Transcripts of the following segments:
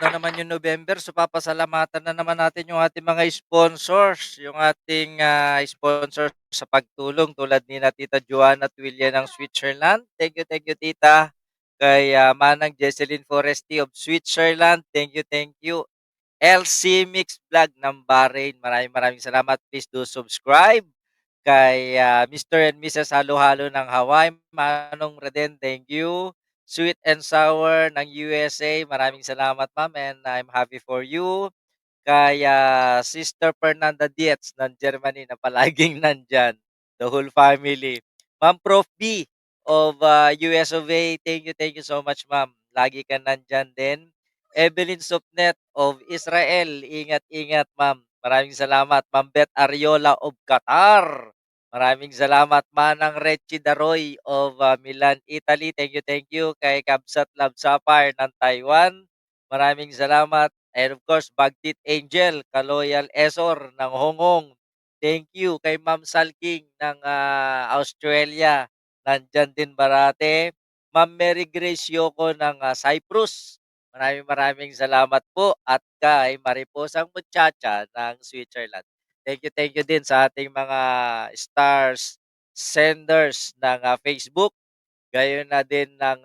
na naman yung November, so papasalamatan na naman natin yung ating mga sponsors, yung ating, sponsor sa pagtulong tulad ni na Tita Joanna Tuilla ng Switzerland. Thank you tita. Kay, Manang Jesseline Foresti of Switzerland, thank you. LC Mix Vlog ng Bahrain, maraming salamat. Please do subscribe. Kay, Mr. and Mrs. Halo-Halo ng Hawaii, Manong Reden, thank you. Sweet and Sour ng USA, maraming salamat ma'am and I'm happy for you. Kay, Sister Fernanda Dietz ng Germany na palaging nandiyan, the whole family. Ma'am Prof. B of, US of A, thank you so much ma'am, lagi ka nandiyan din. Evelyn Supnet of Israel, ingat ma'am, maraming salamat. Ma'am Beth Ariola of Qatar, maraming salamat. Manang Retchi Daroy of, Milan, Italy, thank you. Kay Kabsat Love Sapphire ng Taiwan, maraming salamat. And of course, Bagtit Angel, Kaloyal Esor ng Hong Kong. Thank you kay Ma'am Salking ng Australia. Nandyan din barate. Ma'am Mary Grace Yoko ng Cyprus. Maraming salamat po. At kay Mariposang Muchacha ng Switzerland. Thank you din sa ating mga stars senders ng Facebook. Gayon na din ng,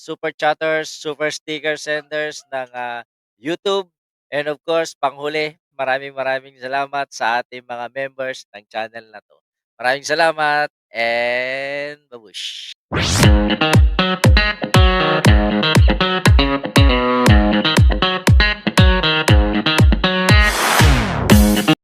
super chatters, super sticker senders ng, YouTube. And of course, panghuli, maraming salamat sa ating mga members ng channel na 'to. Maraming salamat and babush!